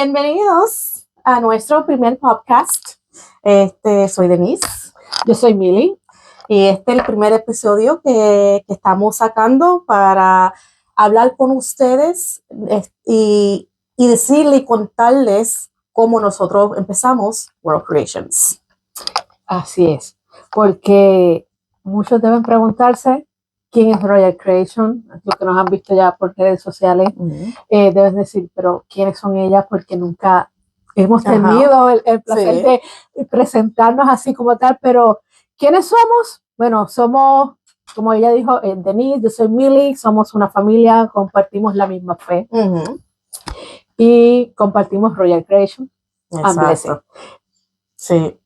Bienvenidos a nuestro primer podcast. Soy Denise. Yo soy Milly. Y este es el primer episodio que estamos sacando para hablar con ustedes y decirle y contarles cómo nosotros empezamos World Creations. Así es, porque muchos deben preguntarse quién es Royal Creation, los que nos han visto ya por redes sociales. Deben decir, pero ¿quiénes son ellas? Porque nunca hemos tenido el placer de presentarnos así como tal, pero ¿quiénes somos? Bueno, somos, como ella dijo, Denise, yo soy Milly, somos una familia, compartimos la misma fe y compartimos Royal Creation. Exacto. Sí.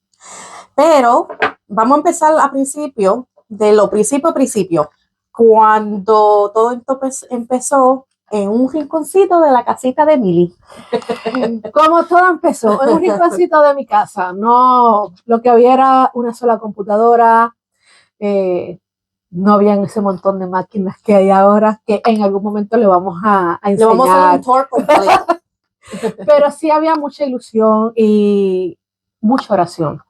Pero vamos a empezar al principio, de lo principio, cuando todo esto empezó en un rinconcito de la casita de Milly. Como todo empezó, en un rinconcito de mi casa. No, lo que había era una sola computadora, no había ese montón de máquinas que hay ahora, que en algún momento le vamos a enseñar. Le vamos a hacer un tour completo. Pero sí había mucha ilusión y mucha oración.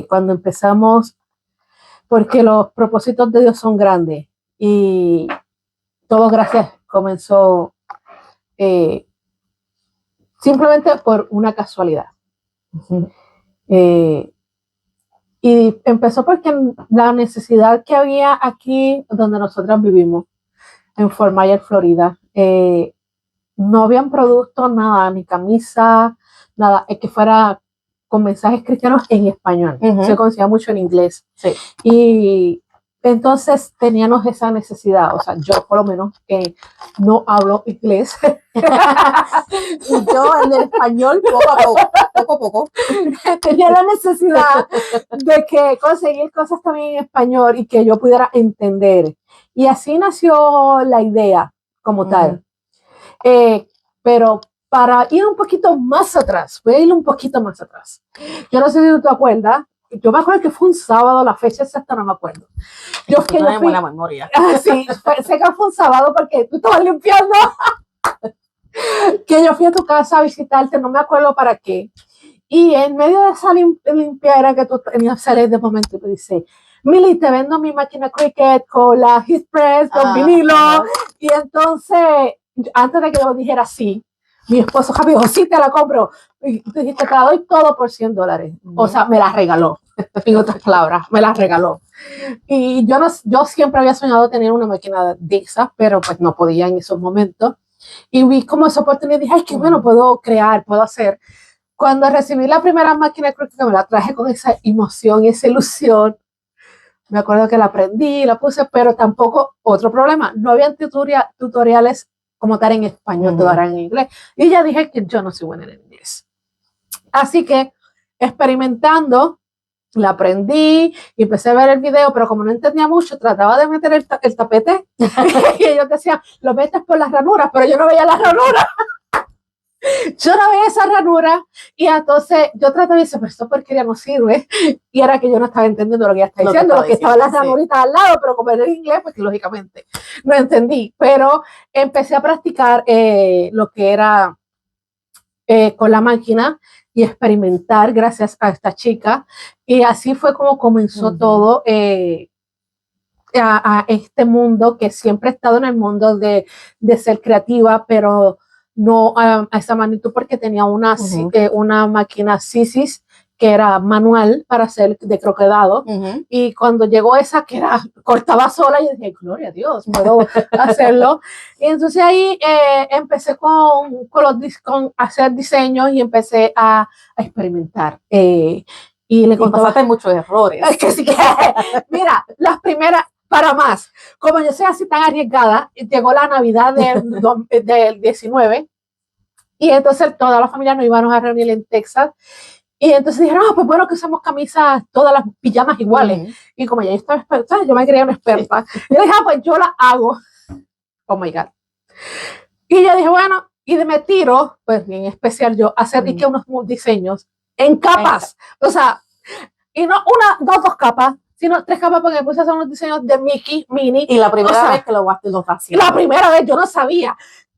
Cuando empezamos, porque los propósitos de Dios son grandes y todo gracias comenzó simplemente por una casualidad. Y empezó porque la necesidad que había aquí donde nosotros vivimos, en Fort Myers, Florida, no habían productos, nada, ni camisa, nada, que fuera con mensajes cristianos en español. Se conocía mucho en inglés. Sí. Y entonces teníamos esa necesidad, o sea, yo por lo menos no hablo inglés. Y yo en el español poco a poco. Tenía la necesidad de que conseguir cosas también en español y que yo pudiera entender. Y así nació la idea como tal. Pero para ir un poquito más atrás, voy a ir un poquito más atrás. Yo no sé si tú te acuerdas, yo me acuerdo que fue un sábado, la fecha exacta no me acuerdo. Yo fui, buena memoria. Sí, sé que fue un sábado porque tú estabas limpiando. Que yo fui a tu casa a visitarte, no me acuerdo para qué. Y en medio de esa limpieza que tú tenías que salir de momento, te dice, Milly, te vendo mi máquina Cricut con la Heat Press, con vinilo. Y entonces, antes de que yo dijera sí, mi esposo Javi dijo, sí, te la compro. Y tú dijiste, te la doy todo por $100. O sea, me la regaló. En otras palabras, me la regaló. Y yo siempre había soñado tener una máquina de esas, pero pues no podía en esos momentos. Y vi como esa oportunidad y dije, ay, qué bueno, puedo crear, puedo hacer. Cuando recibí la primera máquina, creo que me la traje con esa emoción y esa ilusión. Me acuerdo que la aprendí, la puse, pero tampoco, otro problema, no había tutoriales como tal en español, todo era en inglés. Y ya dije que yo no soy buena en inglés. Así que, experimentando, la aprendí y empecé a ver el video, pero como no entendía mucho, trataba de meter el tapete y ellos decían, lo metes por las ranuras, pero yo no veía las ranuras. Yo no veía esa ranura y entonces yo trataba y decía, pero esto porquería no sirve. Y era que yo no estaba entendiendo lo que ella estaba diciendo, lo que estaban las ranuritas al lado, pero como era en inglés, pues lógicamente no entendí. Pero empecé a practicar lo que era con la máquina y experimentar gracias a esta chica. Y así fue como comenzó todo a este mundo, que siempre he estado en el mundo de ser creativa, pero no a esa magnitud, porque tenía una máquina Sysis que era manual para hacer de croquedado. Y cuando llegó esa que cortaba sola, yo dije, gloria a Dios, puedo hacerlo. Y entonces ahí empecé con hacer diseños y empecé a experimentar. Y le contaba, pasaste muchos errores. Es que sí que, mira, las primeras, para más, como yo soy así tan arriesgada, llegó la Navidad del 19 y entonces toda la familia nos íbamos a reunir en Texas. Y entonces dijeron, pues bueno, que usamos camisas, todas las pijamas iguales. Y como ya yo estaba experta, yo me creía una experta. Y yo dije, pues yo la hago. Oh my God. Y yo dije, bueno, y me tiro, pues en especial yo, a hacer unos diseños en capas. O sea, y no dos capas, sino 3 capas, porque me puse a hacer unos diseños de Mickey, Minnie. Y la primera vez que lo hacía. La primera vez yo no sabía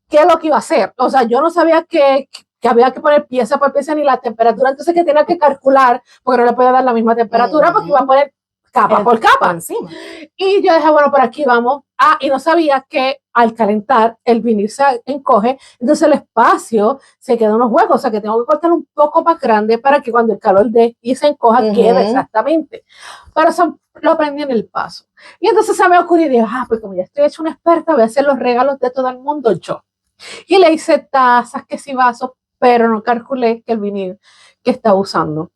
qué es lo que iba a hacer. O sea, yo no sabía que que había que poner pieza por pieza ni la temperatura, entonces que tenía que calcular, porque no le podía dar la misma temperatura, porque iba a poner capa por capa. Encima. Y yo dije, bueno, por aquí vamos. Y no sabía que al calentar el vinil se encoge, entonces el espacio se queda unos huecos, o sea que tengo que cortar un poco más grande para que cuando el calor dé y se encoja quede exactamente. Pero eso lo aprendí en el paso. Y entonces se me ocurrió y dije, pues como ya estoy hecha una experta, voy a hacer los regalos de todo el mundo yo. Y le hice tazas, que sí, vasos, pero no calculé que el vinil que estaba usando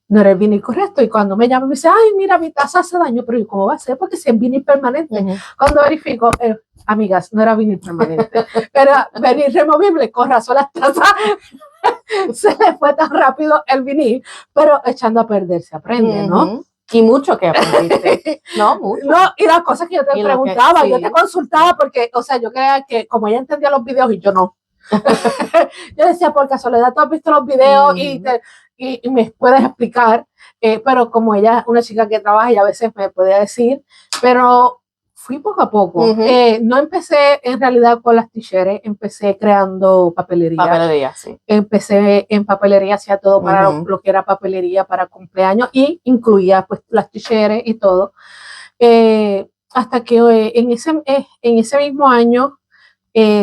no era el vinil correcto. Y cuando me llama me dice, ay, mira, mi taza hace daño, pero ¿cómo va a ser? Porque si es vinil permanente. Cuando verifico, amigas, no era vinil permanente, era vinil removible, con razón las tazas se le fue tan rápido el vinil, pero echando a perder se aprende, ¿no? Y mucho que aprendiste. No, mucho. No, y las cosas que yo te preguntaba, yo te consultaba porque, o sea, yo creía que como ella entendía los videos y yo no. Yo decía, por casualidad, tú has visto los videos y me puedes explicar, pero como ella es una chica que trabaja y a veces me podía decir, pero fui poco a poco. No empecé en realidad con las t-shirts, empecé creando papelería. Papelería, sí. Empecé en papelería, hacía todo para lo que era papelería para cumpleaños y incluía pues las t-shirts y todo. Hasta que en ese mismo año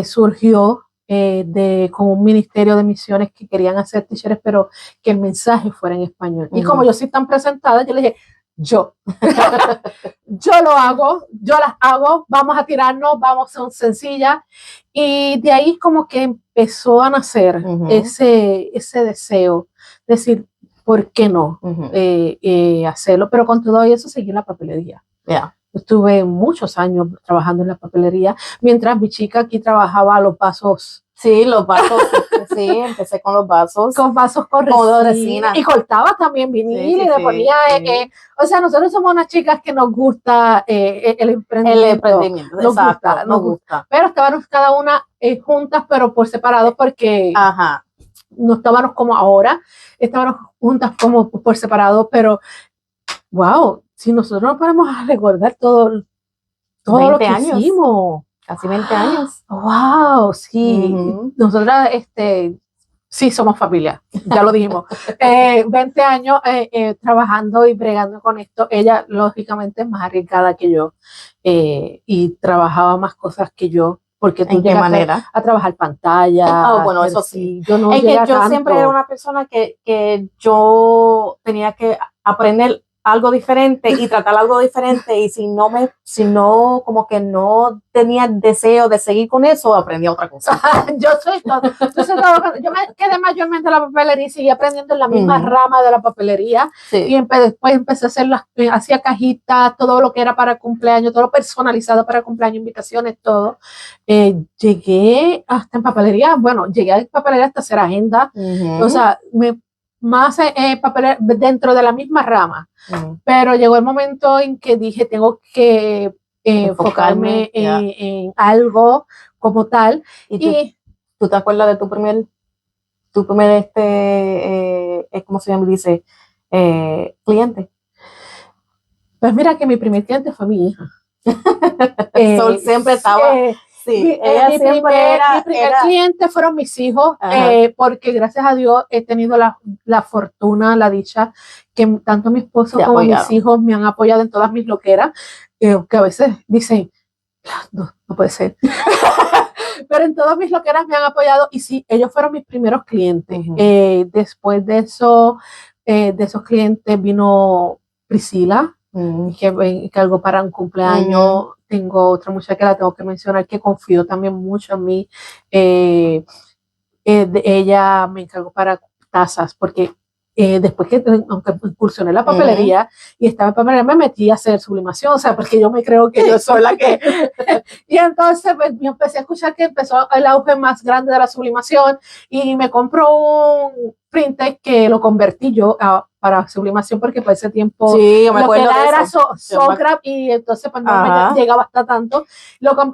surgió con un ministerio de misiones que querían hacer t-shirts, pero que el mensaje fuera en español. Y como yo soy tan presentada, yo le dije, yo lo hago, yo las hago, vamos a tirarnos, son sencillas. Y de ahí como que empezó a nacer ese deseo, decir, ¿por qué no hacerlo? Pero con todo eso seguí en la papelería. Estuve muchos años trabajando en la papelería, mientras mi chica aquí trabajaba los vasos. Sí, los vasos, sí, empecé con los vasos. Con vasos con resina. Y cortaba también vinil y le ponía, o sea, nosotros somos unas chicas que nos gusta el emprendimiento. Nos gusta. Pero estábamos cada una juntas, pero por separado, porque no estábamos como ahora, estábamos juntas como por separado, pero wow, si nosotros nos ponemos a recordar todo lo que hicimos. Casi 20 años. Wow, sí. Nosotras, sí, somos familia, ya lo dijimos. 20 años trabajando y bregando con esto. Ella, lógicamente, es más arriesgada que yo y trabajaba más cosas que yo. Porque tú ¿en qué manera? A trabajar pantalla. Bueno, eso sí. Yo no es que yo siempre era una persona que yo tenía que aprender algo diferente y tratar algo diferente, y si no como que no tenía el deseo de seguir con eso, aprendí otra cosa. Yo me quedé mayormente en la papelería y seguí aprendiendo en la misma rama de la papelería, y después empecé a hacer hacía cajitas, todo lo que era para cumpleaños, todo lo personalizado para cumpleaños, invitaciones, todo. Llegué hasta en papelería, llegué a papelería hasta hacer agenda, o sea, más papel dentro de la misma rama, pero llegó el momento en que dije, tengo que enfocarme en algo como tal. ¿Y tú te acuerdas de tu primer ¿cómo se llama? Dice, cliente? Pues mira que mi primer cliente fue mi hija. Sol siempre estaba... Sí, mi primer cliente fueron mis hijos, porque gracias a Dios he tenido la fortuna, la dicha, que tanto mi esposo como mis hijos me han apoyado en todas mis loqueras, que a veces dicen, no puede ser. Pero en todas mis loqueras me han apoyado, y sí, ellos fueron mis primeros clientes. Después de esos clientes vino Priscila, que algo para un cumpleaños. Tengo otra muchacha que la tengo que mencionar, que confió también mucho en mí. Ella me encargó para tazas, porque después que, aunque incursioné en la papelería y estaba en papelería, me metí a hacer sublimación, o sea, porque yo me creo que yo soy la que... Y entonces pues, yo empecé a escuchar que empezó el auge más grande de la sublimación, y me compró un printer que lo convertí yo para sublimación, porque por ese tiempo yo me acuerdo era Socrap, y entonces pues, no me llegaba hasta tanto,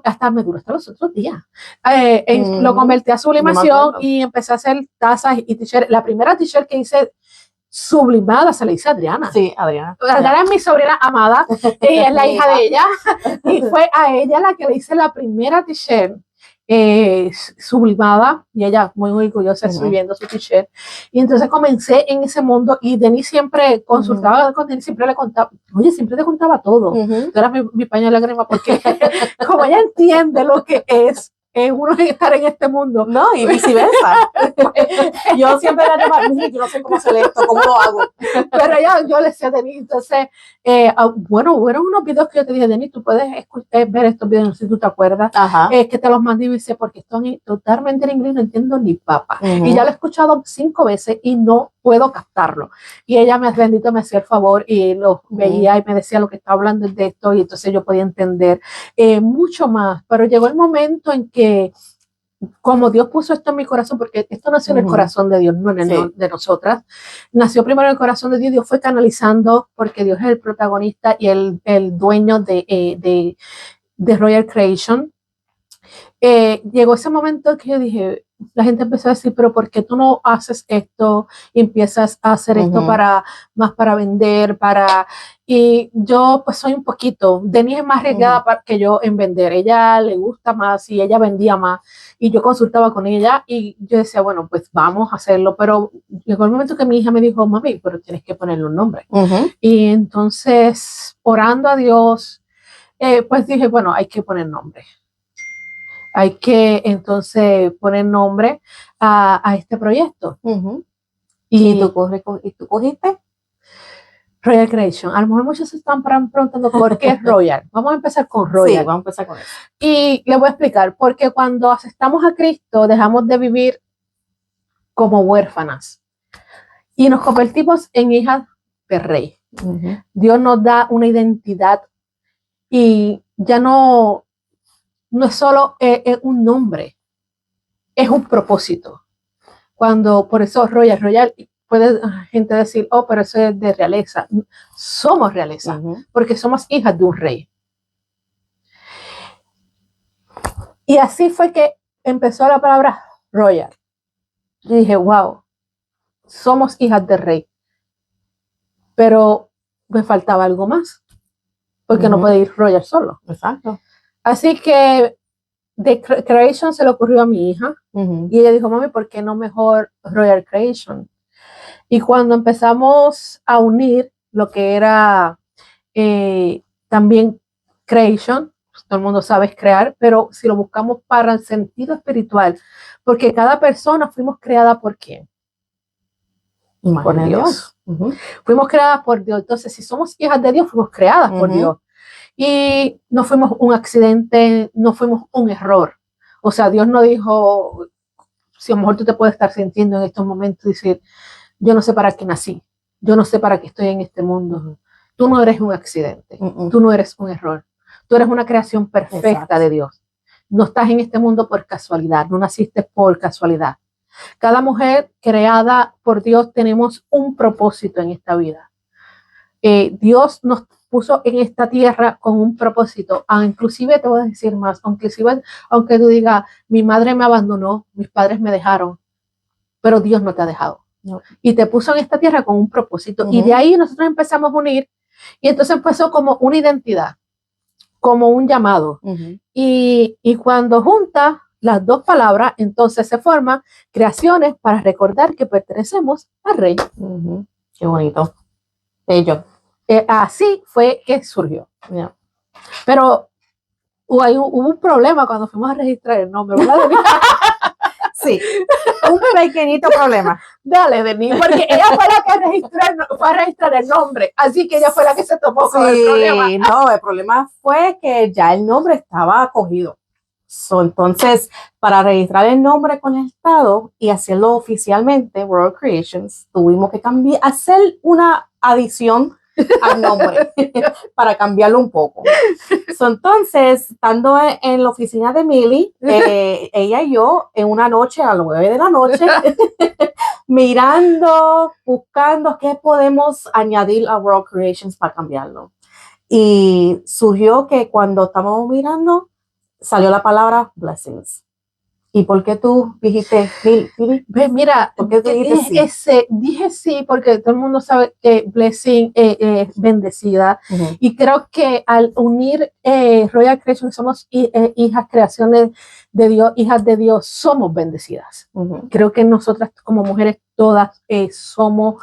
hasta me duró hasta los otros días. Lo convertí a sublimación y empecé a hacer tazas y t-shirts. La primera t-shirt que hice sublimada se la hice a Adriana. Sí, Adriana. Adriana es mi sobrina amada, ella es la hija de ella, y fue a ella la que le hice la primera t-shirt sublimada, y ella muy orgullosa subiendo su t-shirt. Y entonces comencé en ese mundo, y Denis siempre consultaba con Denis, siempre le contaba, oye, siempre te contaba todo. Tú eras mi paño de lágrimas, porque como ella entiende lo que es uno estar en este mundo. No, y viceversa. Yo siempre la llamaba, yo no sé cómo hacer esto, cómo lo hago. Pero yo le decía a Denis, entonces, bueno, hubo unos videos que yo te dije, Denis, tú puedes ver estos videos, no sé si tú te acuerdas, que te los mandé y dice, porque estoy totalmente en inglés, no entiendo ni papa. Y ya lo he escuchado 5 veces y no puedo captarlo. Y ella me hacía el favor y lo veía y me decía lo que estaba hablando de esto, y entonces yo podía entender mucho más. Pero llegó el momento en que, como Dios puso esto en mi corazón, porque esto nació en el corazón de Dios, no en el de nosotras, nació primero en el corazón de Dios. Dios fue canalizando, porque Dios es el protagonista y el dueño de Royal Creation. Llegó ese momento que yo dije, la gente empezó a decir, pero ¿por qué tú no haces esto y empiezas a hacer esto más para vender, y yo pues soy un poquito, Denis es más arriesgada que yo en vender, ella le gusta más y ella vendía más, y yo consultaba con ella y yo decía, bueno, pues vamos a hacerlo, pero llegó el momento que mi hija me dijo, mami, pero tienes que ponerle un nombre. Y entonces, orando a Dios, pues dije, bueno, hay que poner nombre. Hay que entonces poner nombre a este proyecto. ¿Y tú cogiste? Royal Creation. A lo mejor muchos se están preguntando por qué es Royal. Vamos a empezar con Royal. Sí, vamos a empezar con eso. Y le voy a explicar, porque cuando aceptamos a Cristo, dejamos de vivir como huérfanas y nos convertimos en hijas de Rey. Dios nos da una identidad y ya no es solo un nombre, es un propósito. Por eso Royal, puede gente decir, oh, pero eso es de realeza. Somos realeza, porque somos hijas de un rey. Y así fue que empezó la palabra Royal. Yo dije, wow, somos hijas del rey. Pero me faltaba algo más, porque no puede ir Royal solo. Exacto. Así que The Creation se le ocurrió a mi hija, y ella dijo, mami, ¿por qué no mejor Royal Creation? Y cuando empezamos a unir lo que era también Creation, pues todo el mundo sabe crear, pero si lo buscamos para el sentido espiritual, porque cada persona fuimos creada ¿por quién? Por Dios. Fuimos creadas por Dios. Entonces, si somos hijas de Dios, fuimos creadas por Dios. Y no fuimos un accidente, no fuimos un error. O sea, Dios no dijo, si a lo mejor tú te puedes estar sintiendo en estos momentos, decir, yo no sé para qué nací, yo no sé para qué estoy en este mundo. Tú no eres un accidente, tú no eres un error, tú eres una creación perfecta de Dios. No estás en este mundo por casualidad, no naciste por casualidad. Cada mujer creada por Dios tenemos un propósito en esta vida. Dios nos puso en esta tierra con un propósito. Inclusive te voy a decir más, aunque tú digas, mi madre me abandonó, mis padres me dejaron, pero Dios no te ha dejado. No. Y te puso en esta tierra con un propósito. Y de ahí nosotros empezamos a unir, y entonces empezó como una identidad, como un llamado. Y cuando juntas las dos palabras, entonces se forman creaciones para recordar que pertenecemos al Rey. Qué bonito. Ellos. Así fue que surgió. Pero hubo un problema cuando fuimos a registrar el nombre, ¿verdad? Sí, un pequeñito problema. Dale, Denis, porque ella fue la que fue a registrar el nombre, así que ella fue la que se tomó con el problema. No, el problema fue que ya el nombre estaba acogido. Entonces, para registrar el nombre con el Estado y hacerlo oficialmente, Royal Creations, tuvimos que hacer una adición al nombre para cambiarlo un poco. Entonces, estando en la oficina de Millie, ella y yo, en una noche a las 9 de la noche, mirando, buscando qué podemos añadir a Royal Creations para cambiarlo. Y surgió que cuando estábamos mirando, salió la palabra blessings. ¿Y por qué tú dijiste, Phoebe? Pues mira, ¿Por qué tú dijiste sí? dije sí porque todo el mundo sabe que Blessing es bendecida. Ujú, Y creo que al unir Royal Creation, somos hijas, creaciones de Dios, hijas de Dios, somos bendecidas. ujú, Creo que nosotras como mujeres todas somos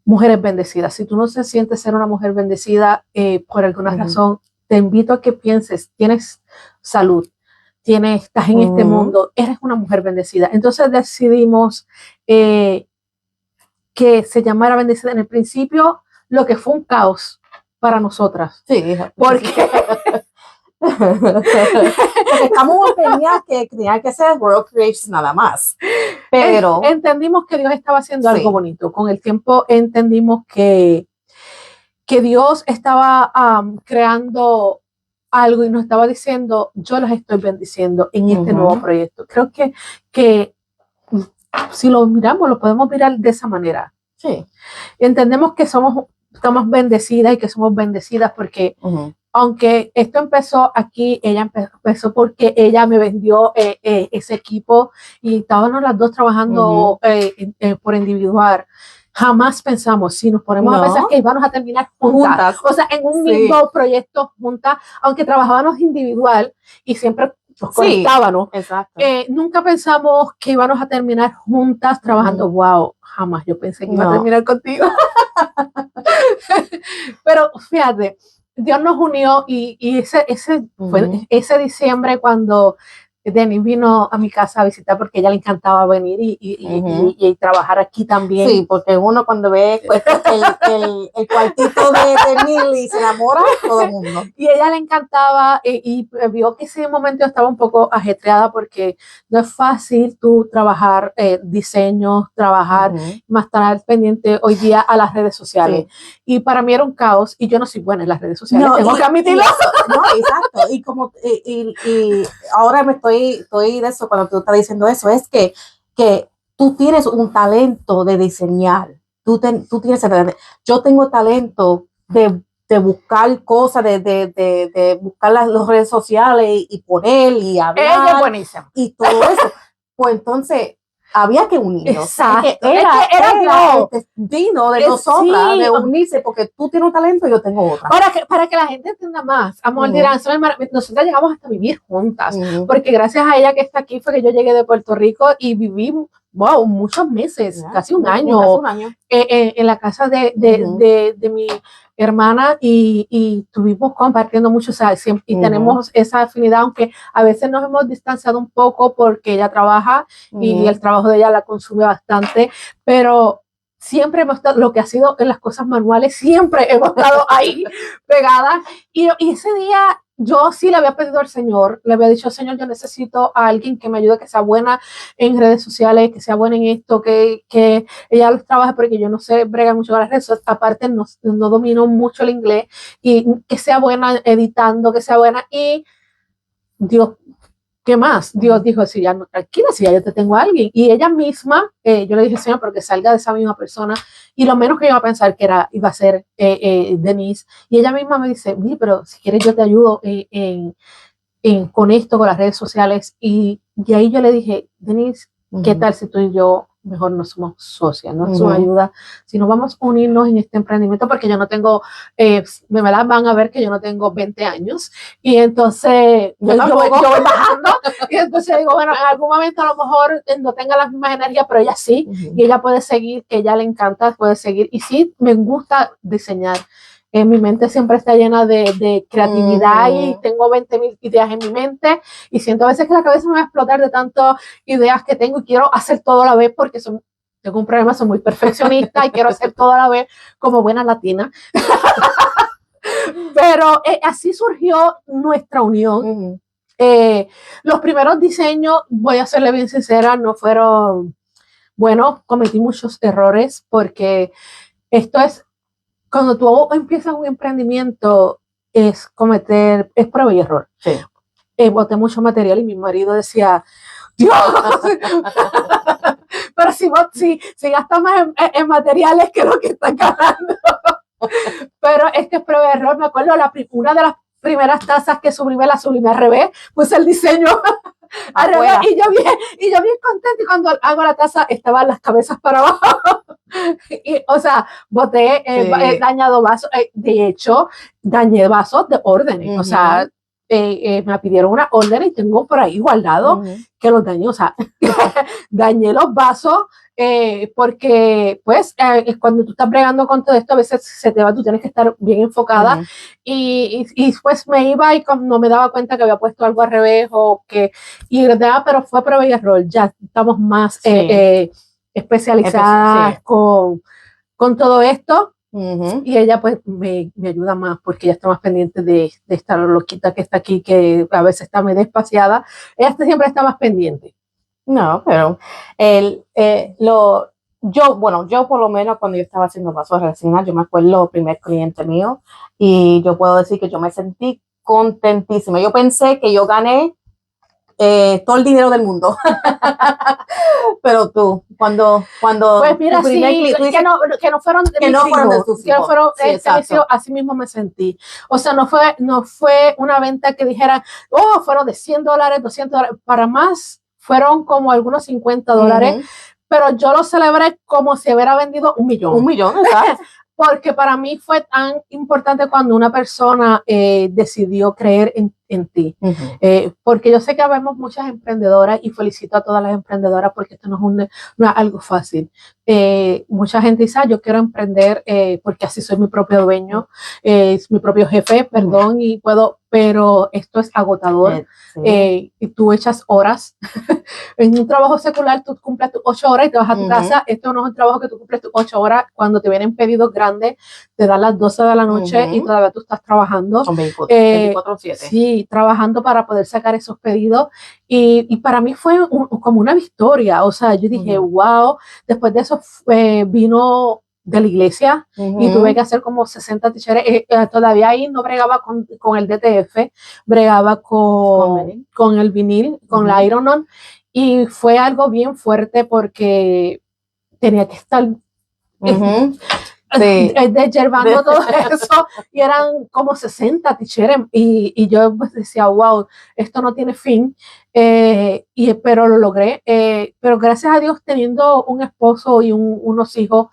mujeres bendecidas. Si tú no te sientes ser una mujer bendecida por alguna ujú, razón, te invito a que pienses, tienes salud, estás en este ujú. mundo, eres una mujer bendecida. Entonces decidimos que se llamara bendecida en el principio, lo que fue un caos para nosotras. Sí, hija. Porque Porque estamos empeñadas que tenía que ser World Creation nada más. Pero, entendimos que Dios estaba haciendo algo sí. bonito. Con el tiempo entendimos que Dios estaba creando algo y nos estaba diciendo, yo las estoy bendiciendo en este nuevo proyecto. Creo que si lo miramos, lo podemos mirar de esa manera. Sí. Entendemos que estamos bendecidas y que somos bendecidas porque aunque esto empezó aquí, ella empezó porque ella me vendió ese equipo y estábamos las dos trabajando por individual. Jamás pensamos, si nos ponemos a pensar que íbamos a terminar juntas. O sea, en un mismo proyecto juntas, aunque trabajábamos individual y siempre nos conectábamos. Exacto. Nunca pensamos que íbamos a terminar juntas trabajando. Wow, jamás yo pensé que iba a terminar contigo. Pero fíjate, Dios nos unió y fue ese diciembre cuando Denise vino a mi casa a visitar porque a ella le encantaba venir y trabajar aquí también. Sí, porque uno cuando ve pues, el cuartito de Milly se enamora todo el mundo. Y a ella le encantaba y vio que ese momento estaba un poco ajetreada porque no es fácil tú trabajar diseños, trabajar, más estar pendiente hoy día a las redes sociales. Sí. Y para mí era un caos y yo no soy buena en las redes sociales, no, tengo que admitirlo. No, exacto. Y como y ahora me estoy de eso cuando tú estás diciendo eso, es que tú tienes un talento de diseñar. Tú tienes yo tengo talento de buscar cosas, de buscar las redes sociales y poner y hablar. Ella es buenísima. Y todo eso. Pues entonces había que unirnos. Exacto. Era el destino de nosotras de unirse porque tú tienes un talento y yo tengo otro. Para que la gente entienda más, amor, dirán, nosotras llegamos hasta vivir juntas, porque gracias a ella que está aquí fue que yo llegué de Puerto Rico y viví muchos meses, casi un año, en la casa de mi hermana y estuvimos compartiendo mucho, o sea, siempre, y tenemos esa afinidad, aunque a veces nos hemos distanciado un poco porque ella trabaja y el trabajo de ella la consume bastante, pero siempre hemos estado, lo que ha sido en las cosas manuales, siempre hemos estado ahí pegadas y ese día yo sí le había pedido al Señor, le había dicho, Señor, yo necesito a alguien que me ayude, que sea buena en redes sociales, que sea buena en esto, que ella los trabaje, porque yo no sé bregar mucho con las redes sociales, aparte no domino mucho el inglés, y que sea buena editando, que sea buena, y Dios, ¿qué más? Dios dijo, si ya no, tranquila, si ya yo te tengo a alguien, y ella misma, yo le dije, Señor, porque salga de esa misma persona, y lo menos que iba a pensar que iba a ser Denise, y ella misma me dice, pero si quieres yo te ayudo con esto, con las redes sociales, y ahí yo le dije, Denise, ¿qué tal si tú y yo mejor no somos socias, no somos ayuda, si no vamos a unirnos en este emprendimiento, porque yo no tengo, me van a ver que yo no tengo 20 años, y entonces yo voy bajando, y entonces digo, bueno, en algún momento a lo mejor no tenga las mismas energías, pero ella sí, y ella puede seguir, que ella le encanta, puede seguir, y sí, me gusta diseñar. Mi mente siempre está llena de creatividad y tengo 20,000 ideas en mi mente y siento a veces que la cabeza me va a explotar de tantas ideas que tengo y quiero hacer todo a la vez porque tengo un problema, soy muy perfeccionista y quiero hacer todo a la vez como buena latina. Pero así surgió nuestra unión. Los primeros diseños, voy a serle bien sincera, no fueron buenos, cometí muchos errores porque esto es cuando tú empiezas un emprendimiento, es prueba y error. Sí. Boté mucho material y mi marido decía, Dios, pero si gastas más en materiales que lo que estás ganando. Pero es prueba y error. Me acuerdo, una de las primeras tazas que sublimé, la sublimé al revés, puse el diseño Al revés, afuera. y yo bien contenta, y cuando hago la taza estaban las cabezas para abajo. Y, o sea, boté, dañado vasos, de hecho, dañé vasos de órdenes, o sea, me pidieron una orden y tengo por ahí guardado que los dañé, o sea, dañé los vasos, porque pues cuando tú estás bregando con todo esto a veces se te va, tú tienes que estar bien enfocada, y pues me iba y no me daba cuenta que había puesto algo al revés o que, y verdad, pero fue prueba y error, ya estamos más especializadas con todo esto. Y ella pues me ayuda más porque ella está más pendiente de esta loquita que está aquí, que a veces está medio espaciada. Ella siempre está más pendiente. No, pero yo por lo menos cuando yo estaba haciendo vasos de resina, yo me acuerdo el primer cliente mío y yo puedo decir que yo me sentí contentísima. Yo pensé que yo gané todo el dinero del mundo. Pero tú, cuando pues mira, sí, que no fueron de mis hijos, que no fueron así mismo me sentí. O sea, no fue una venta que dijera, oh, fueron de $100, $200, para más fueron como algunos $50, pero yo lo celebré como si hubiera vendido 1 millón. 1 millón, ¿sabes? Porque para mí fue tan importante cuando una persona decidió creer en ti. Porque yo sé que habemos muchas emprendedoras y felicito a todas las emprendedoras porque esto no es algo fácil. Mucha gente dice, yo quiero emprender porque así soy mi propio dueño, mi propio jefe, perdón, y puedo, pero esto es agotador. Y tú echas horas. En un trabajo secular tú cumples tus 8 horas y te vas a tu casa. Esto no es un trabajo que tú cumples tus 8 horas. Cuando te vienen pedidos grandes, te dan las 12 de la noche y todavía tú estás trabajando. Son 24/7. Sí, trabajando para poder sacar esos pedidos. Y para mí fue como una victoria. O sea, yo dije, wow. Después de eso vino de la iglesia y tuve que hacer como 60 t-shirts. Todavía ahí no bregaba con el DTF, bregaba con el vinil, con la Iron-On, y fue algo bien fuerte porque tenía que estar desyerbando todo eso, y eran como 60 t-shirts, y yo pues decía, wow, esto no tiene fin, pero lo logré, pero gracias a Dios teniendo un esposo y unos hijos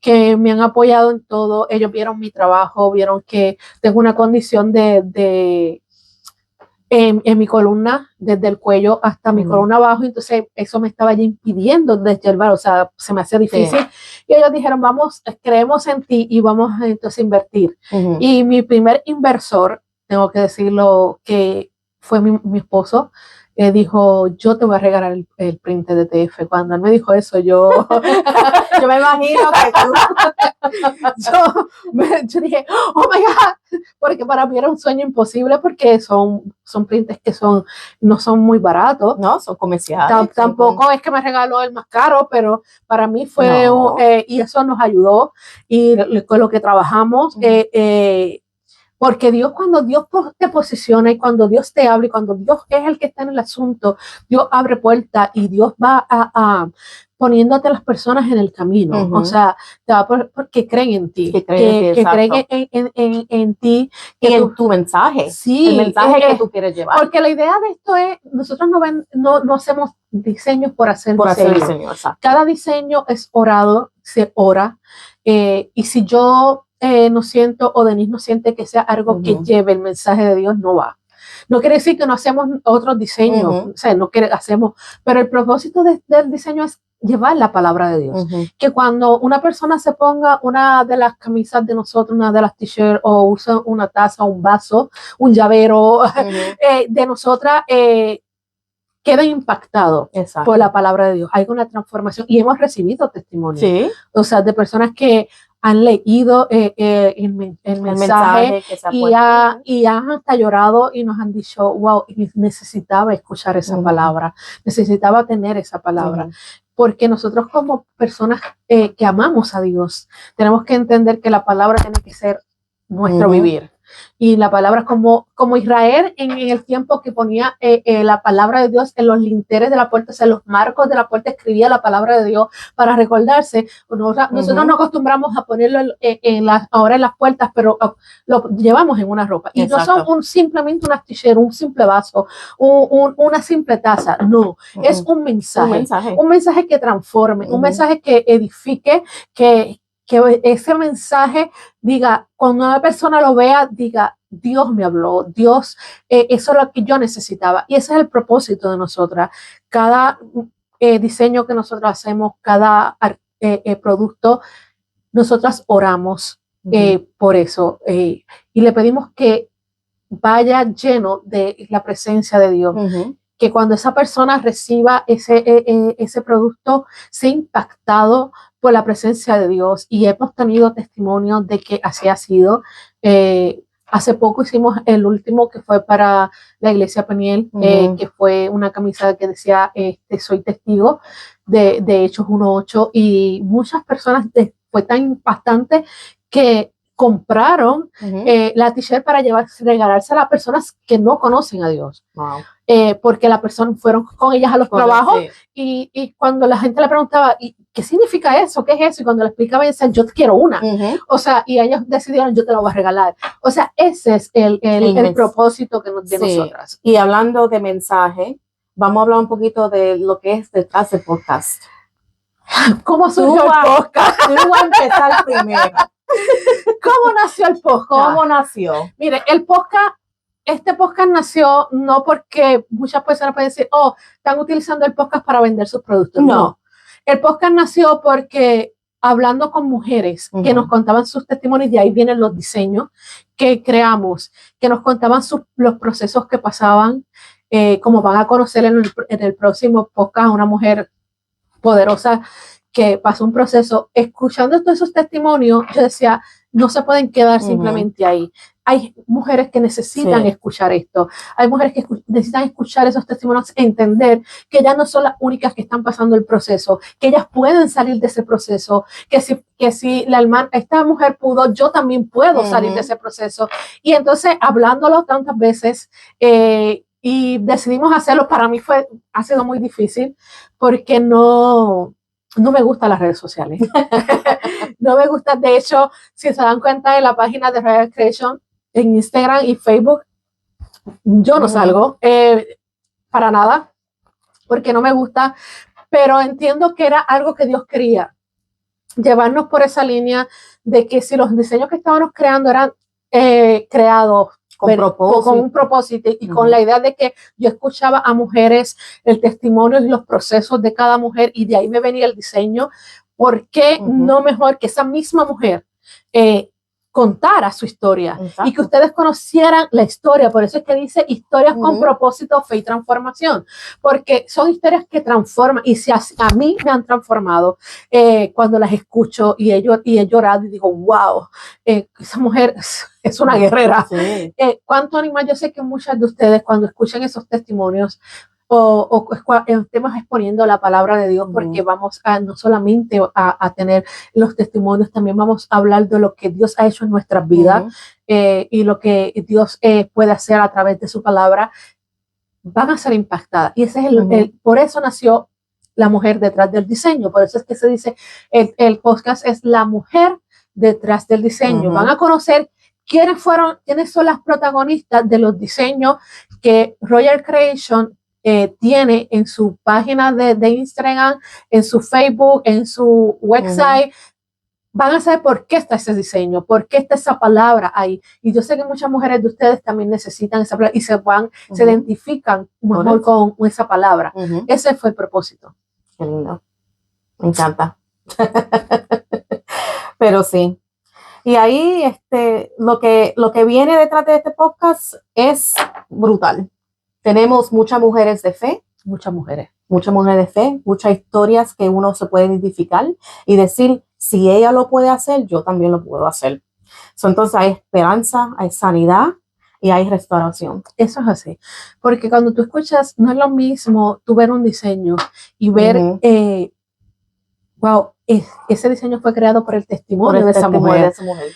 que me han apoyado en todo. Ellos vieron mi trabajo, vieron que tengo una condición en mi columna, desde el cuello hasta mi columna abajo, entonces eso me estaba ya impidiendo desyerbar, o sea, se me hacía difícil. Y ellos dijeron, creemos en ti y vamos entonces a invertir. Y mi primer inversor, tengo que decirlo, que fue mi esposo, dijo, yo te voy a regalar el print de TF. Cuando él me dijo eso, yo me imagino que yo dije, oh my God, porque para mí era un sueño imposible, porque son prints que no son muy baratos. No, son comerciales. Tampoco es que me regaló el más caro, pero para mí fue, y eso nos ayudó, y con lo que trabajamos, porque Dios, cuando Dios te posiciona y cuando Dios te habla y cuando Dios es el que está en el asunto, Dios abre puertas y Dios va poniéndote a las personas en el camino. O sea, te va porque creen en ti, que creen en ti. Y en tu mensaje. Sí, el mensaje que tú quieres llevar. Porque la idea de esto es, nosotros no hacemos diseños por hacer diseño. Cada diseño es orado, se ora. Y si yo no siento, o Denise no siente que sea algo que lleve el mensaje de Dios, no va. No quiere decir que no hacemos otros diseños, o sea, hacemos, pero el propósito del diseño es llevar la palabra de Dios. Que cuando una persona se ponga una de las camisas de nosotros, una de las t-shirts, o usa una taza, un vaso, un llavero de nosotras, queden impactados por la palabra de Dios. Hay una transformación y hemos recibido testimonios. O sea, de personas que han leído el mensaje y han hasta llorado y nos han dicho, wow, necesitaba escuchar esa palabra, necesitaba tener esa palabra. Porque nosotros como personas que amamos a Dios, tenemos que entender que la palabra tiene que ser nuestro vivir. Y la palabra como Israel en el tiempo que ponía la palabra de Dios en los linteres de la puerta, o sea, en los marcos de la puerta escribía la palabra de Dios para recordarse. Nosotros no acostumbramos a ponerlo ahora en las puertas, pero lo llevamos en una ropa. Y Exacto. no son simplemente un astillero, un simple vaso, una simple taza. No, es un mensaje. Un mensaje que transforme, un mensaje que edifique, que ese mensaje diga, cuando una persona lo vea, diga, Dios me habló, Dios, eso es lo que yo necesitaba. Y ese es el propósito de nosotras. Cada diseño que nosotros hacemos, cada producto, nosotras oramos por eso y le pedimos que vaya lleno de la presencia de Dios. Que cuando esa persona reciba ese producto sea impactado por la presencia de Dios. Y hemos tenido testimonios de que así ha sido. Hace poco hicimos el último que fue para la iglesia Peniel, que fue una camisa que decía soy testigo de Hechos 1:8, y muchas personas fue tan impactante que compraron la t-shirt para regalarse a las personas que no conocen a Dios. Wow. Porque la persona fueron con ellas a los trabajos y cuando la gente le preguntaba, ¿y qué significa eso? ¿Qué es eso? Y cuando le explicaba, ella decía, yo quiero una. O sea, y ellos decidieron, yo te la voy a regalar. O sea, ese es el propósito que de nosotras. Y hablando de mensaje, vamos a hablar un poquito de lo que es detrás del podcast. ¿Cómo surgió el podcast? Tú vas a empezar primero. ¿Cómo nació el podcast? ¿Cómo nació? Mire, este podcast nació no porque muchas personas pueden decir, están utilizando el podcast para vender sus productos. No. El podcast nació porque hablando con mujeres que nos contaban sus testimonios, de ahí vienen los diseños que creamos, que nos contaban los procesos que pasaban, como van a conocer en el próximo podcast, una mujer poderosa que pasó un proceso. Escuchando todos esos testimonios, yo decía, no se pueden quedar simplemente ahí. Hay mujeres que necesitan escuchar esto. Hay mujeres que necesitan escuchar esos testimonios, entender que ya no son las únicas que están pasando el proceso, que ellas pueden salir de ese proceso, que si esta mujer pudo, yo también puedo salir de ese proceso. Y entonces, hablándolo tantas veces, y decidimos hacerlo, para mí ha sido muy difícil, porque no me gustan las redes sociales. No me gusta. De hecho, si se dan cuenta, en la página de Royal Creation, en Instagram y Facebook, yo no salgo para nada, porque no me gusta, pero entiendo que era algo que Dios quería, llevarnos por esa línea de que si los diseños que estábamos creando eran creados con un propósito y con la idea de que yo escuchaba a mujeres, el testimonio y los procesos de cada mujer, y de ahí me venía el diseño. ¿Por qué no mejor que esa misma mujer contara su historia? Y que ustedes conocieran la historia? Por eso es que dice historias con propósito, fe y transformación, porque son historias que transforman, y si a mí me han transformado cuando las escucho y he llorado y digo, wow, esa mujer es una guerrera. ¿Cuánto animal? Yo sé que muchas de ustedes cuando escuchan esos testimonios o estemos exponiendo la palabra de Dios, porque vamos a no solamente a tener los testimonios, también vamos a hablar de lo que Dios ha hecho en nuestras vidas y lo que Dios puede hacer a través de su palabra, van a ser impactadas. Y ese es por eso nació la mujer detrás del diseño. Por eso es que se dice, el podcast es la mujer detrás del diseño. Van a conocer quiénes son las protagonistas de los diseños que Royal Creation tiene en su página de Instagram, en su Facebook, en su website. Van a saber por qué está ese diseño, por qué está esa palabra ahí. Y yo sé que muchas mujeres de ustedes también necesitan esa palabra y se identifican mejor con esa palabra. Ese fue el propósito. Qué lindo. Me encanta. Pero sí. Y ahí lo que viene detrás de este podcast es brutal. Tenemos muchas mujeres de fe. Muchas mujeres de fe, muchas historias que uno se puede identificar y decir, si ella lo puede hacer, yo también lo puedo hacer. Entonces hay esperanza, hay sanidad y hay restauración. Eso es así. Porque cuando tú escuchas, no es lo mismo tú ver un diseño y ver, wow, ese diseño fue creado por el testimonio, Por el de, esa testimonio mujer. de esa mujer.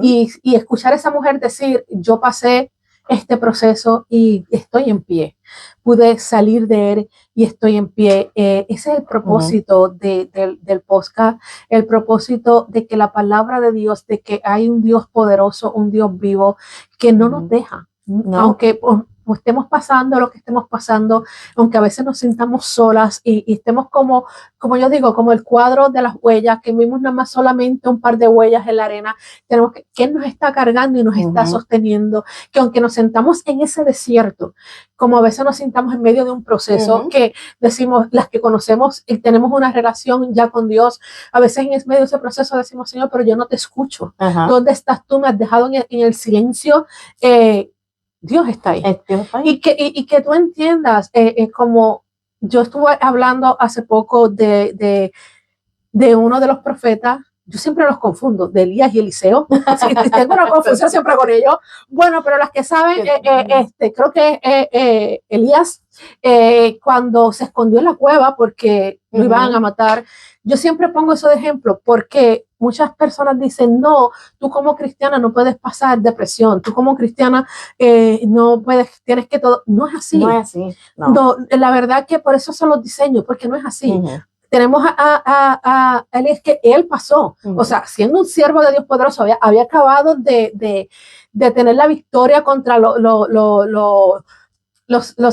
Y escuchar a esa mujer decir, yo pasé este proceso y estoy en pie, pude salir de él y estoy en pie. Ese es el propósito del podcast, el propósito de que la palabra de Dios, de que hay un Dios poderoso, un Dios vivo, que no nos deja, aunque estemos pasando lo que estemos pasando, aunque a veces nos sintamos solas y estemos como yo digo, como el cuadro de las huellas, que vimos nada más solamente un par de huellas en la arena, tenemos que nos está cargando y nos está sosteniendo, que aunque nos sentamos en ese desierto, como a veces nos sintamos en medio de un proceso, que decimos, las que conocemos y tenemos una relación ya con Dios, a veces en medio de ese proceso decimos, Señor, pero yo no te escucho. ¿Dónde estás tú? Me has dejado en el silencio. Dios está ahí. Y que tú entiendas, como yo estuve hablando hace poco de uno de los profetas, yo siempre los confundo, de Elías y Eliseo. Sí, tengo una confusión siempre con ellos. Bueno, pero las que saben, creo que Elías, cuando se escondió en la cueva porque lo iban a matar, yo siempre pongo eso de ejemplo porque muchas personas dicen, no, tú como cristiana no puedes pasar depresión, tú como cristiana no puedes, tienes que todo. No es así. No es así. No, la verdad que por eso son los diseños, porque no es así. Tenemos a él, es que él pasó, o sea, siendo un siervo de Dios poderoso, había acabado de tener la victoria contra los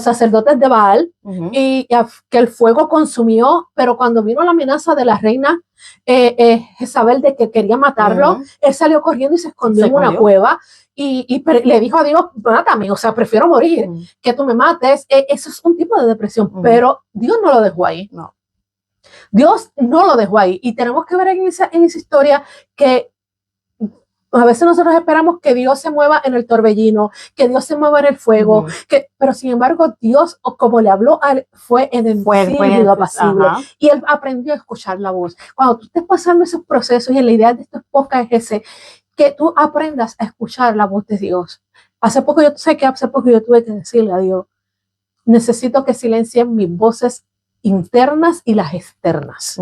sacerdotes de Baal, y que el fuego consumió, pero cuando vino la amenaza de la reina Jezabel de que quería matarlo, él salió corriendo y se escondió en una cueva y le dijo a Dios, mátame, o sea, prefiero morir que tú me mates. Eso es un tipo de depresión, pero Dios no lo dejó ahí. No. Dios no lo dejó ahí, y tenemos que ver en esa historia que a veces nosotros esperamos que Dios se mueva en el torbellino, que Dios se mueva en el fuego, pero sin embargo Dios, como le habló a él, fue en el silbido apacible, y él aprendió a escuchar la voz. Cuando tú estés pasando esos procesos, y la idea de estos podcasts es ese, que tú aprendas a escuchar la voz de Dios. Hace poco yo tuve que decirle a Dios, necesito que silencien mis voces internas y las externas,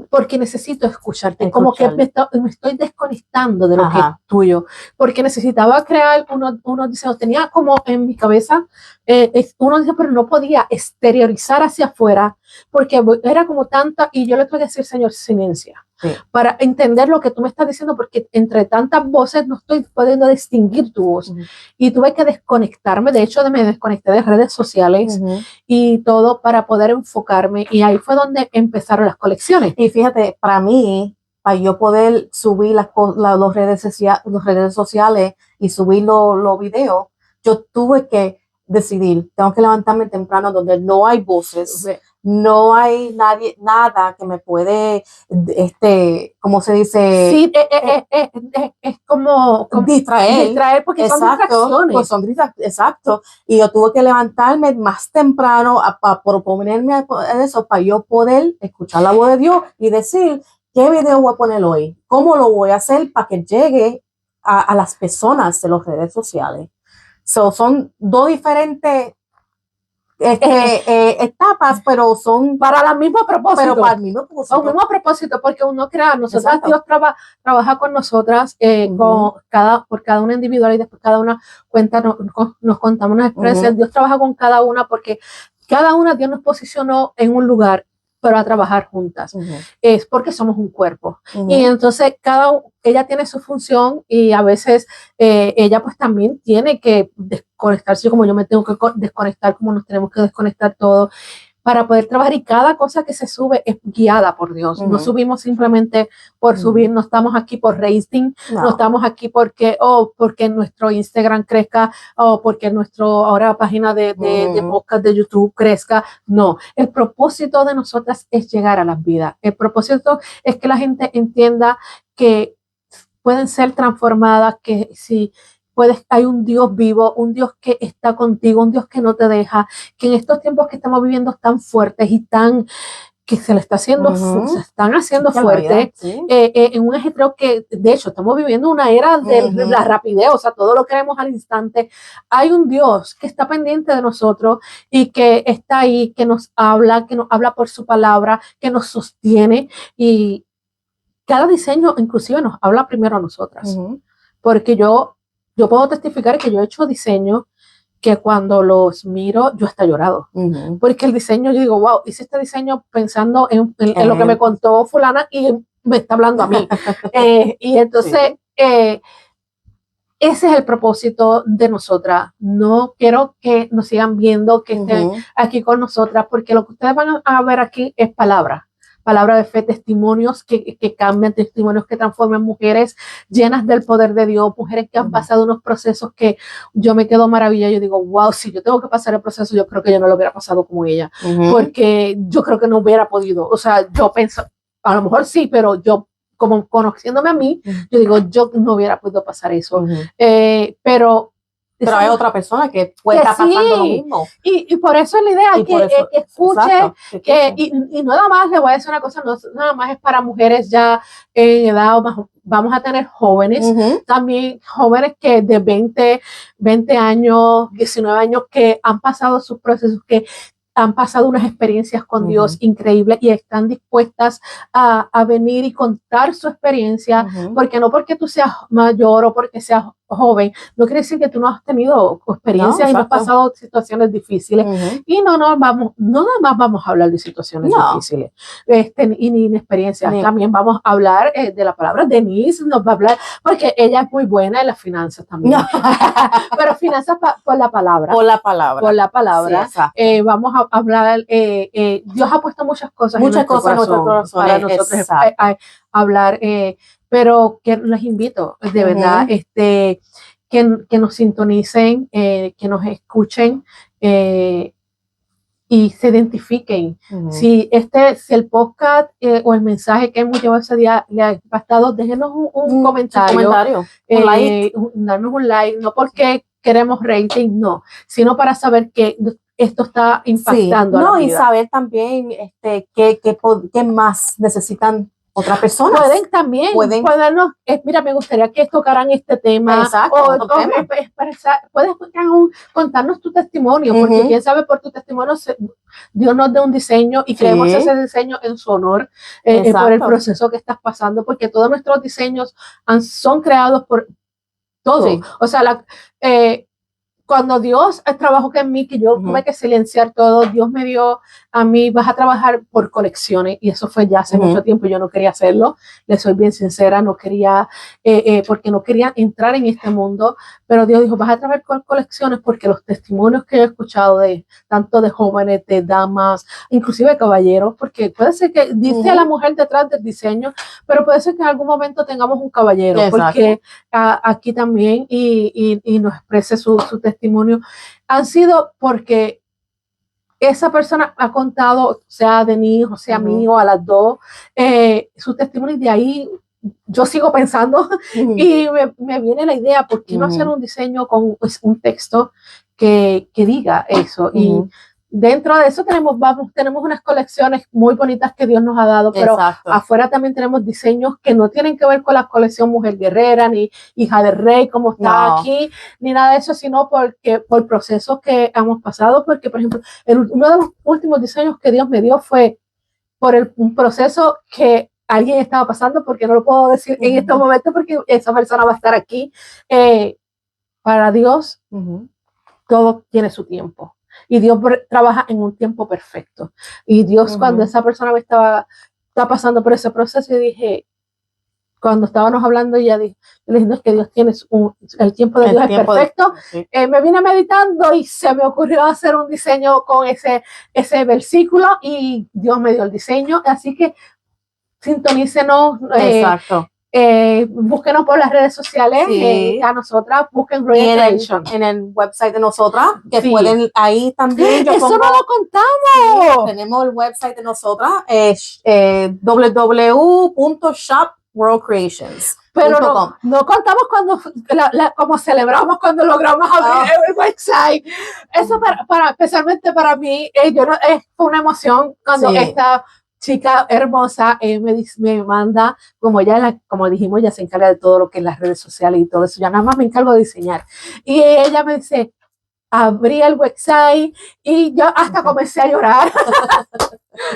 porque necesito escucharte, como que me estoy desconectando de lo que es tuyo, porque necesitaba crear unos diseños, tenía como en mi cabeza, uno dice, pero no podía exteriorizar hacia afuera, porque era como tanta, y yo le tuve que decir, Señor, silencia, para entender lo que tú me estás diciendo, porque entre tantas voces no estoy pudiendo distinguir tu voz, y tuve que desconectarme. De hecho, me desconecté de redes sociales y todo para poder enfocarme, y ahí fue donde empezaron las colecciones. Y fíjate, para mí, para yo poder subir los redes sociales y subir los videos, yo tuve que decidir, tengo que levantarme temprano donde no hay voces, no hay nada que me puede, ¿cómo se dice? Sí, es como distraer, porque son distracciones. Pues exacto. Y yo tuve que levantarme más temprano para proponerme eso, para yo poder escuchar la voz de Dios y decir, ¿qué video voy a poner hoy? ¿Cómo lo voy a hacer para que llegue a las personas de las redes sociales? Son dos diferentes etapas, pero son para el mismo propósito. Pero para el mismo propósito. Porque uno crea, nosotras, Dios trabaja con nosotras, por cada una individual, y después cada una cuenta, nos contamos unas experiencias. Dios trabaja con cada una, porque cada una Dios nos posicionó en un lugar, pero a trabajar juntas. Es porque somos un cuerpo. Y entonces ella tiene su función, y a veces ella pues también tiene que desconectarse, como yo me tengo que desconectar, como nos tenemos que desconectar todos para poder trabajar, y cada cosa que se sube es guiada por Dios. No subimos simplemente por subir, no estamos aquí por rating, no estamos aquí porque nuestro Instagram crezca, o porque ahora página de podcast de YouTube crezca. No, el propósito de nosotras es llegar a las vidas. El propósito es que la gente entienda que pueden ser transformadas, que si hay un Dios vivo, un Dios que está contigo, un Dios que no te deja, que en estos tiempos que estamos viviendo tan fuertes y tan que se le está haciendo, Ujú. se están haciendo Qué fuerte, barbaridad, sí. en un ajetreo que, de hecho, estamos viviendo una era de Ujú. la rapidez, o sea, todo lo queremos al instante. Hay un Dios que está pendiente de nosotros y que está ahí, que nos habla por su palabra, que nos sostiene, y cada diseño inclusive nos habla primero a nosotras. Ujú. Porque yo puedo testificar que yo he hecho diseños que cuando los miro, yo hasta he llorado. Ujú. Porque el diseño, yo digo, wow, hice este diseño pensando en lo que me contó fulana y me está hablando a mí. Y entonces, ese es el propósito de nosotras. No quiero que nos sigan viendo, que estén Ujú. aquí con nosotras, porque lo que ustedes van a ver aquí es palabra de fe, testimonios que cambian, testimonios que transforman, mujeres llenas del poder de Dios, mujeres que han pasado unos procesos que yo me quedo maravillada. Yo digo, wow, si yo tengo que pasar el proceso, yo creo que yo no lo hubiera pasado como ella, porque yo creo que no hubiera podido. O sea, yo pienso, a lo mejor sí, pero yo, como conociéndome a mí, yo digo, yo no hubiera podido pasar eso. Pero hay otra persona que puede estar pasando lo mismo. Y por eso es la idea, que escuche, exacto, y nada más le voy a decir una cosa, no nada más es para mujeres ya en edad, vamos a tener jóvenes, también jóvenes que de 20 años, 19 años, que han pasado sus procesos, que han pasado unas experiencias con Dios increíbles y están dispuestas a venir y contar su experiencia, porque no porque tú seas mayor o porque seas joven, no quiere decir que tú no has tenido experiencias y no has pasado situaciones difíciles. Y no nada más vamos a hablar de situaciones difíciles y ni de experiencias. También vamos a hablar de la palabra. Denise nos va a hablar, porque ella es muy buena en las finanzas también. Pero finanzas por la palabra. Por la palabra. Por la palabra. Sí, vamos a hablar, Dios ha puesto muchas cosas en nuestro corazón para nosotros hablar, pero que les invito, de verdad, que nos sintonicen, que nos escuchen, y se identifiquen. Si el podcast o el mensaje que hemos llevado ese día le ha impactado, déjenos un comentario, un like. Darnos un like, no porque queremos rating, no, sino para saber que esto está impactando a la vida. Y saber también qué más necesitan otras personas. Pueden también ponernos, mira, me gustaría que tocaran este tema. Exacto, puedes contarnos tu testimonio, porque quién sabe, por tu testimonio Dios nos dé un diseño y creemos ese diseño en su honor, por el proceso que estás pasando, porque todos nuestros diseños son creados por todo. O sea, cuando Dios trabajó en mí, que yo tuve que silenciar todo, Dios me dio a mí, vas a trabajar por colecciones, y eso fue ya hace mucho tiempo. Yo no quería hacerlo, le soy bien sincera, no quería, porque no quería entrar en este mundo, pero Dios dijo, vas a trabajar por colecciones, porque los testimonios que he escuchado tanto de jóvenes, de damas, inclusive de caballeros, porque puede ser que dice a la mujer detrás del diseño, pero puede ser que en algún momento tengamos un caballero, porque aquí también, y nos exprese su testimonio, han sido porque esa persona ha contado, sea Denise, o sea mío, a las dos, su testimonio, y de ahí yo sigo pensando y me viene la idea, ¿por qué no hacer un diseño con un texto que diga eso? Y dentro de eso tenemos unas colecciones muy bonitas que Dios nos ha dado, pero afuera también tenemos diseños que no tienen que ver con la colección Mujer Guerrera, ni Hija del Rey, como está aquí, ni nada de eso, sino por procesos que hemos pasado, porque, por ejemplo, uno de los últimos diseños que Dios me dio fue por un proceso que alguien estaba pasando, porque no lo puedo decir en este momento, porque esa persona va a estar aquí. Para Dios, todo tiene su tiempo. Y Dios trabaja en un tiempo perfecto. Y Dios, cuando esa persona está pasando por ese proceso, yo dije, cuando estábamos hablando, ella le dije, no, es que Dios tiene el tiempo de Dios es perfecto. Me vine meditando y se me ocurrió hacer un diseño con ese versículo, y Dios me dio el diseño. Así que sintonícenos. Búsquenos por las redes sociales, a nosotras, busquen Royal Tradition. En el website de nosotras, que pueden ahí también. Eso no lo contamos. Tenemos el website de nosotras, www.shopworldcreations. Pero no contamos como celebramos cuando logramos abrir el website. Eso especialmente para mí, fue una emoción cuando chica hermosa, me manda, como ella, como dijimos, ella se encarga de todo lo que es las redes sociales y todo eso, ya nada más me encargo de diseñar. Y ella me dice, abrí el website y yo hasta comencé a llorar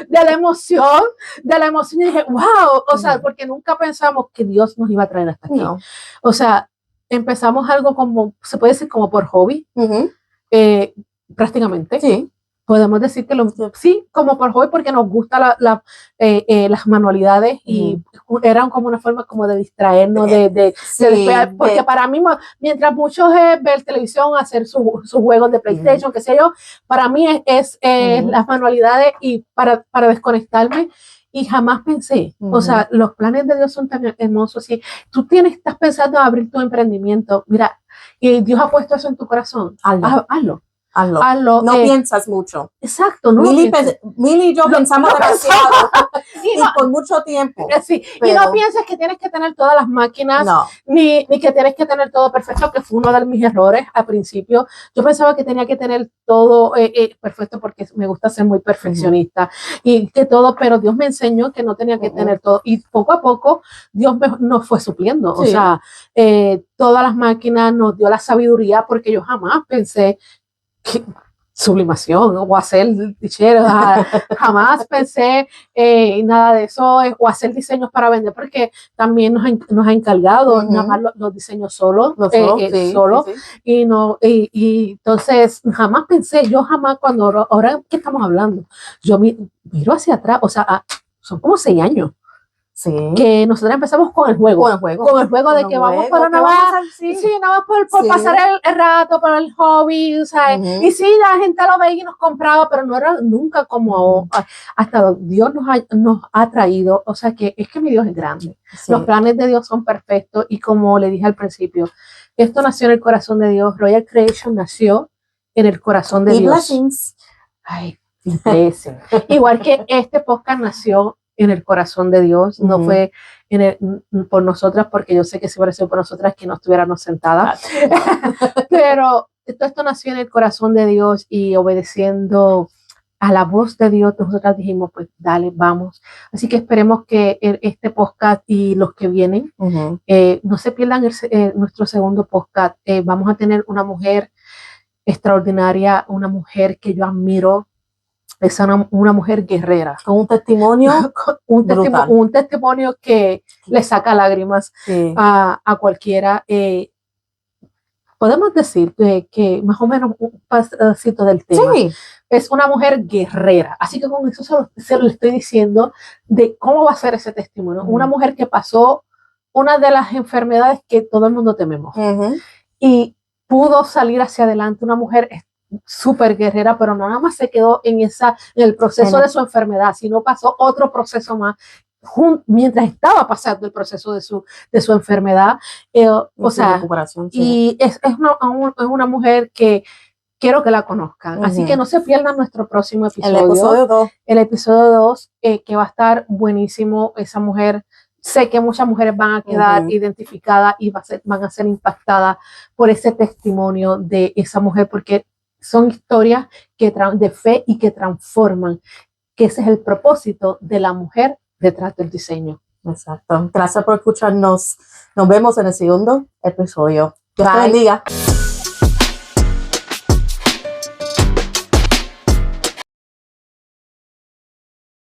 de la emoción, y dije, wow, o sea, porque nunca pensamos que Dios nos iba a traer hasta aquí. No. O sea, empezamos algo como, se puede decir como por hobby, prácticamente. Sí. Podemos decir que sí, como por hobby, porque nos gustan las manualidades y eran como una forma como de distraernos, de despegar, porque para mí, mientras muchos ver televisión, hacer sus juegos de PlayStation, qué sé yo, para mí es las manualidades y para desconectarme. Y jamás pensé, o sea, los planes de Dios son tan hermosos. Si tú estás pensando en abrir tu emprendimiento, mira, y Dios ha puesto eso en tu corazón, hazlo. Hazlo. No piensas mucho. Exacto. No Mili y yo pensamos demasiado y por mucho tiempo. Sí. Y no pienses que tienes que tener todas las máquinas, ni que tienes que tener todo perfecto, que fue uno de mis errores al principio. Yo pensaba que tenía que tener todo perfecto porque me gusta ser muy perfeccionista y que todo, pero Dios me enseñó que no tenía que tener todo. Y poco a poco Dios nos fue supliendo. Sí. O sea, todas las máquinas nos dio la sabiduría, porque yo jamás pensé sublimación o hacer dicheros, jamás pensé nada de eso, o hacer diseños para vender, porque también nos ha encargado nada más los diseños solos, y entonces jamás pensé, yo jamás cuando ahora que estamos hablando, yo miro hacia atrás, o sea, son como 6 años. Sí. Que nosotros empezamos con el juego de que vamos para nada más por pasar el rato, para el hobby, ¿sabes? Y sí, la gente lo veía y nos compraba, pero no era nunca como hasta Dios nos ha traído. O sea, que es que mi Dios es grande. Sí. Los planes de Dios son perfectos, y como le dije al principio, esto nació en el corazón de Dios. Royal Creation nació en el corazón de Dios. Blessings. Ay, blessings. Igual que este podcast nació en el corazón de Dios, no fue por nosotras, porque yo sé que si hubiera sido por nosotras que no estuviéramos sentadas, pero todo esto nació en el corazón de Dios, y obedeciendo a la voz de Dios, nosotras dijimos, pues dale, vamos. Así que esperemos que este podcast y los que vienen no se pierdan nuestro segundo podcast. Vamos a tener una mujer extraordinaria, una mujer que yo admiro. Es una mujer guerrera. Con un testimonio un testimonio que le saca lágrimas a cualquiera. Podemos decir que más o menos un pedacito del tema. Sí. Es una mujer guerrera. Así que con eso se lo estoy diciendo de cómo va a ser ese testimonio. Una mujer que pasó una de las enfermedades que todo el mundo tememos. Y pudo salir hacia adelante. Una mujer súper guerrera, pero no nada más se quedó en el proceso de su enfermedad, sino pasó otro proceso más mientras estaba pasando el proceso de su enfermedad. O sea, y es una mujer que quiero que la conozcan. Así que no se pierdan nuestro próximo episodio. El episodio 2, que va a estar buenísimo. Esa mujer, sé que muchas mujeres van a quedar identificadas y van a ser impactadas por ese testimonio de esa mujer, porque son historias de fe y que transforman, que ese es el propósito de la mujer detrás del diseño. Exacto. Gracias por escucharnos. Nos vemos en el segundo episodio. Dios te bendiga.